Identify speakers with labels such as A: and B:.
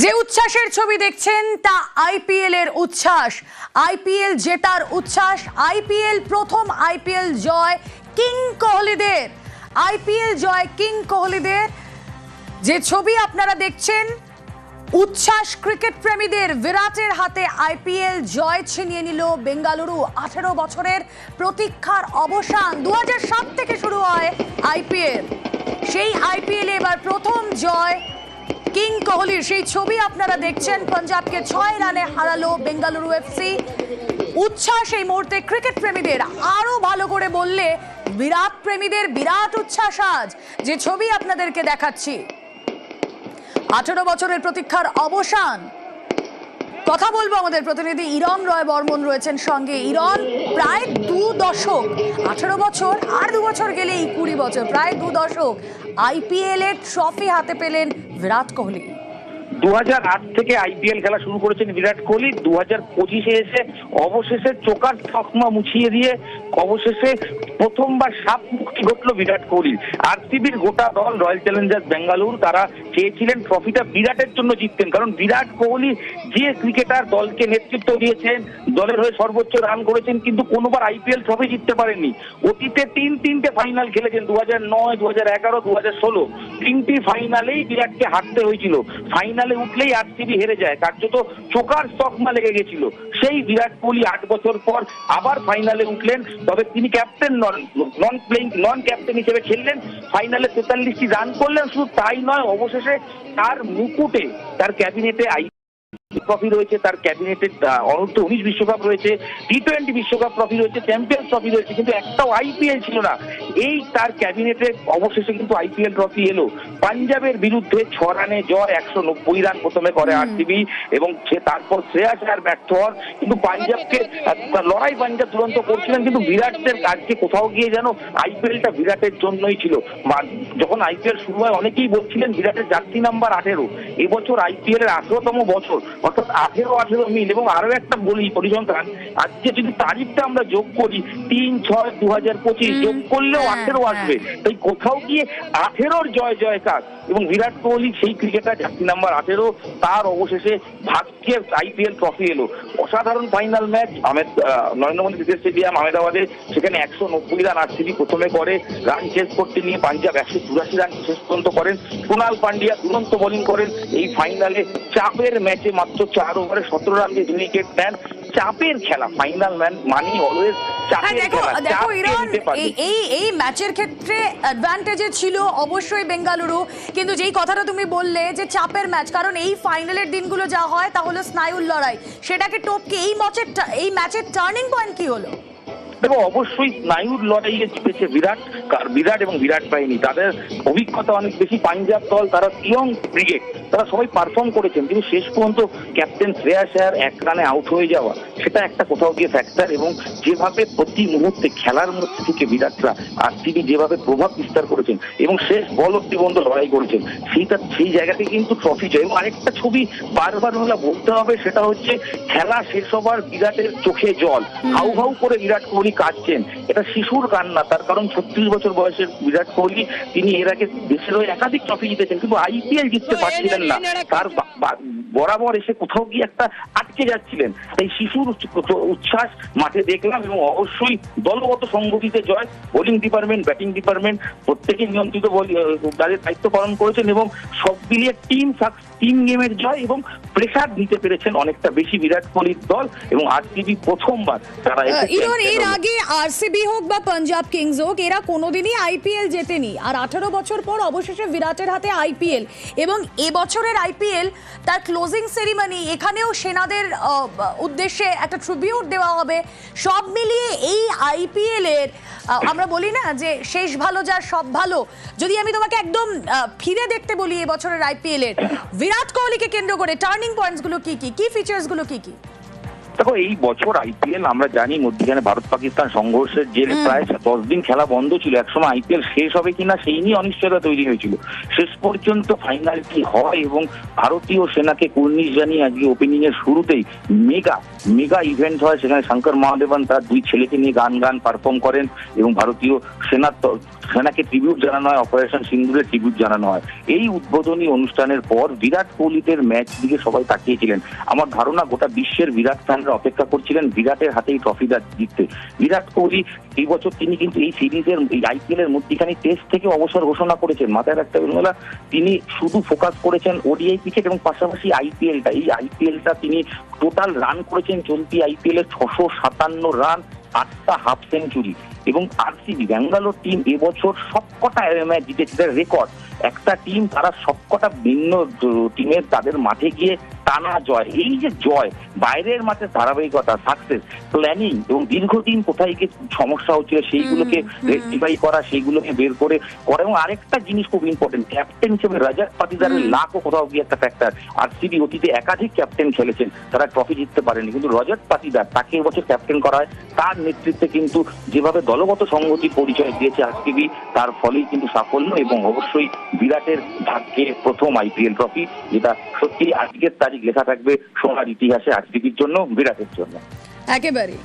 A: যে উচ্ছ্বাসের ছবি দেখছেন তা আইপিএল এর উচ্ছ্বাস, আইপিএল জেতার উচ্ছ্বাস, আইপিএল প্রথম আইপিএল জয় কিং কোহলিদের, আইপিএল জয় কিং কোহলিদের। যে ছবি আপনারা দেখছেন, উচ্ছ্বাস ক্রিকেট প্রেমীদের। বিরাটের হাতে আইপিএল জয় ছিনিয়ে নিল বেঙ্গালুরু। 18 বছরের প্রতীক্ষার অবসান। 2007 থেকে শুরু হয় আইপিএল, সেই আইপিএল এবার প্রথম জয় কিং কোহলির। সেই ছবি আপনারা দেখছেন। পাঞ্জাবকে 6 রানে হারালো বেঙ্গালুরু এফসি। উচ্ছ্বাস এই মুহূর্তে ক্রিকেট প্রেমীদের। আরো ভালো করে বললে বিরাট প্রেমীদের বিরাট উচ্ছ্বাস আজ। যে ছবি আপনাদেরকে দেখাচ্ছি, 18 বছরের প্রতীক্ষার অবসান। কথা বলবো আমাদের প্রতিনিধি ইরন রয় বর্মন রয়েছেন সঙ্গে। ইরন, প্রায় 2 দশক, 18 বছর আর 2 বছর গেলেই 20 বছর, প্রায় 2 দশক আইপিএল এর ট্রফি হাতে পেলেন বিরাট কোহলি।
B: 2008 থেকে আইপিএল খেলা শুরু করেছেন বিরাট কোহলি। 2025-এ এসে অবশেষে চোকার তকমা মুছিয়ে দিয়ে অবশেষে প্রথমবার সাপ মুক্তি ঘটলো বিরাট কোহলির। আরসিবির গোটা দল, রয়্যাল চ্যালেঞ্জার্স বেঙ্গালুরু, তারা চেয়েছিলেন ট্রফিটা বিরাটের জন্য জিততেন, কারণ বিরাট কোহলি যে ক্রিকেটার দলকে নেতৃত্ব দিয়েছেন, দলের হয়ে সর্বোচ্চ রান করেছেন, কিন্তু কোনোবার আইপিএল ট্রফি জিততে পারেননি। অতীতে তিনটে ফাইনাল খেলেছেন, 2009, 2011, 2016। 3টি ফাইনালেই বিরাটকে হারতে হয়েছিল। ফাইনালে উঠলেই আরসিবি হেরে যায়, কার্যত চোকার তকমা লেগে গেছিল। সেই বিরাট কোহলি 8 বছর পর আবার ফাইনালে উঠলেন, তবে তিনি ক্যাপ্টেন নন ক্যাপ্টেন হিসেবে খেললেন। ফাইনালে 43টি রান করলেন। শুধু তাই নয়, অবশেষে তার মুকুটে, তার ক্যাবিনেটে ট্রফি রয়েছে, তার ক্যাবিনেটে অনূর্ধ্ব-19 বিশ্বকাপ রয়েছে, টি20 বিশ্বকাপ ট্রফি রয়েছে, চ্যাম্পিয়ন্স ট্রফি রয়েছে, কিন্তু একটাও আইপিএল ছিল না। এই তার ক্যাবিনেটে অবশেষে কিন্তু আইপিএল ট্রফি এলো। পাঞ্জাবের বিরুদ্ধে 6 রানে জয়, 190 রান প্রথমে করে আরসিবি, এবং সে তারপর শ্রেয়াস আয়ার ব্যর্থ হন। কিন্তু পাঞ্জাবকে লড়াই পাঞ্জাব দুরন্ত করছিলেন, কিন্তু বিরাটদের আজকে কোথাও গিয়ে যেন আইপিএলটা বিরাটের জন্যই ছিল। যখন আইপিএল শুরু হয় অনেকেই বলছিলেন বিরাটের জার্সি নাম্বার 18। এবছর আইপিএল এর 18তম বছর, অর্থাৎ 18 মিল। এবং আরো একটা বলি পরিসংখ্যান, আজকে যদি তারিখটা আমরা যোগ করি, 3-6-2025 যোগ করলেও 18 আসবে। তাই কোথাও গিয়ে 18-র জয়কার, এবং বিরাট কোহলি সেই ক্রিকেটার, জার্সি নাম্বার 18, তার অবশেষে ভাগ্যে আইপিএল ট্রফি এলো। অসাধারণ final match Narendra Modi cricket stadium আহমেদাবাদে। সেখানে 190 রান আরসিবি প্রথমে করে, রান চেস করতে নিয়ে পাঞ্জাব 184 রান শেষ পর্যন্ত করেন। কুনাল পান্ডিয়া দুরন্ত বোলিং করেন। এই ফাইনালে চাপের ম্যাচে মাত্র 4 ওভারে 17 রান দিয়ে 2 উইকেট নেন। চাপের খেলা, ফাইনাল মানি অলওয়েজ চাপের খেলা।
A: দেখো ইরন, এই ম্যাচের ক্ষেত্রে অ্যাডভান্টেজে ছিল অবশ্যই বেঙ্গালুরু, কিন্তু যেই কথাটা তুমি বললে যে চাপের ম্যাচ, কারণ এই ফাইনালের দিনগুলো যা হয় তা হলো স্নায়ুর লড়াই, সেটাকে টপকে এই ম্যাচের টার্নিং পয়েন্ট কি হলো?
B: দেখো, অবশ্যই স্নায়ুর লড়াইয়ে জিতেছে বিরাট এবং বিরাট বাহিনী। তাদের অভিজ্ঞতা অনেক বেশি। পাঞ্জাব দল, তারা ইয়ং ব্রিগেড, তারা সবাই পারফর্ম করেছেন, কিন্তু শেষ পর্যন্ত ক্যাপ্টেন শ্রেয়াস আয়ার 1 রানে আউট হয়ে যাওয়া, সেটা একটা কোথাও গিয়ে ফ্যাক্টর। এবং যেভাবে প্রতি মুহূর্তে খেলার মধ্যে থেকে বিরাটরা আরসিবি যেভাবে প্রভাব বিস্তার করেছেন এবং শেষ বল অব্দি বন্ধ লড়াই করেছেন, সেই জায়গাতে কিন্তু ট্রফি জয়। এবং আরেকটা ছবি বারবার বলতে হবে, সেটা হচ্ছে খেলা শেষ হবার বিরাটের চোখে জল, হাউ হাউ করে বিরাট কোহলি কাঁদছেন। এটা শিশুর কান্না, তার কারণ 36 বছর বয়সের বিরাট কোহলি, তিনি এর আগে দেশের হয়ে একাধিক ট্রফি জিতেছেন, কিন্তু আইপিএল জিততে পারছিলেন না। তার বরাবর এসে কোথাও গিয়ে একটা আটকে যাচ্ছিলেন। তাই শিশুর উচ্ছ্বাস মাঠে দেখলাম, এবং অবশ্যই দলগত সংগঠিতে জয়। বোলিং ডিপার্টমেন্ট, ব্যাটিং ডিপার্টমেন্ট প্রত্যেকে নিয়ন্ত্রিত তাদের দায়িত্ব পালন করেছেন, এবং সব মিলিয়ে টিম গেমের জয়, এবং প্রেসার দিতে পেরেছেন অনেকটা বেশি বিরাট কোহলির দল। এবং আরসিবি প্রথমবার তারা
A: এর আগে আরসিবি হোক বা পাঞ্জাব কিংস হোক, এরা কোনোদিনই আইপিএল জেতেনি। আর 18 বছর পর অবশেষে বিরাটের হাতে আইপিএল, এবং এবছরের আইপিএল তার ক্লোজিং সেরিমনি, এখানেও সেনাদের উদ্দেশ্যে একটা ট্রিবিউট দেওয়া হবে। সব মিলিয়ে এই আইপিএল এর, আমরা বলি না যে শেষ ভালো যার সব ভালো, যদি আমি তোমাকে একদম ফিরে দেখতে বলি এবছরের আইপিএল এর বিরাট কোহলিকে কেন্দ্র করে টার্নিং পয়েন্টস গুলো কি কি, ফিচার্স গুলো কি কি?
B: দেখো, এই বছর আইপিএল আমরা জানি মধ্যখানে ভারত পাকিস্তান সংঘর্ষের জেরে প্রায় 10 দিন খেলা বন্ধ ছিল। একসময় আইপিএল শেষ হবে কিনা সেই নিয়ে অনিশ্চয়তা তৈরি হয়েছিল। শেষ পর্যন্ত ফাইনাল কি হয় এবং ভারতীয় সেনাকে কুর্নিশ জানিয়ে আজকে ওপেনিং এর শুরুতেই মেগা ইভেন্ট হয়। সেখানে শঙ্কর মহাদেবন তার 2 ছেলেকে নিয়ে গান পারফর্ম করেন এবং ভারতীয় সেনাকে ট্রিবিউট জানানো হয়, অপারেশন সিন্দুরের ট্রিবিউট জানানো হয়। এই উদ্বোধনী অনুষ্ঠানের পর বিরাট কোহলিদের ম্যাচ দিকে সবাই তাকিয়েছিলেন। আমার ধারণা গোটা বিশ্বের বিরাট ফ্যানরা অপেক্ষা করছিলেন বিরাটের হাতেই ট্রফিটা জিততে। বিরাট কোহলি এই বছর তিনি কিন্তু এই সিরিজের এই আইপিএল এর মধ্যখানে টেস্ট থেকে অবসর ঘোষণা করেছেন। মাথায় রাখতে হবে মেলা, তিনি শুধু ফোকাস করেছেন ওডিআই ক্রিকেট এবং পাশাপাশি আইপিএলটা। এই আইপিএলটা তিনি টোটাল রান করেছেন চলতি আইপিএল এর 657 রান, 8টা হাফ সেঞ্চুরি। এবং আরসিবি ব্যাঙ্গালোর টিম এবছর সবকটা ম্যাচ জিতেছে, রেকর্ড। একটা টিম তারা সবকটা ভিন্ন টিমের তাদের মাঠে গিয়ে টানা জয়। এই যে জয়, বাইরের মাঠে ধারাবাহিকতা, সাকসেস, প্ল্যানিং এবং দীর্ঘদিন কোথায় গিয়ে সমস্যা হচ্ছিল সেইগুলোকে রেকটিফাই করা, সেইগুলোকে বের করে এবং আরেকটা জিনিস খুব ইম্পর্টেন্ট, ক্যাপ্টেন হিসেবে রজত পাটিদারের লাখও কোথাও গিয়ে একটা ফ্যাক্টর। আরসিবি অতীতে একাধিক ক্যাপ্টেন খেলেছেন, তারা ট্রফি জিততে পারেনি, কিন্তু রজত পাটিদার তাকে এবছর ক্যাপ্টেন করা হয়। তার নেতৃত্বে কিন্তু যেভাবে দলগত সংহতির পরিচয় দিয়েছে আরসিবি, তার ফলেই কিন্তু সাফল্য এবং অবশ্যই বিরাটের ভাগ্যে প্রথম আইপিএল ট্রফি, যেটা সত্যি আজকের তারিখ লেখা থাকবে সোনার ইতিহাসে আরসিবির জন্য, বিরাটের জন্য।
A: একেবারে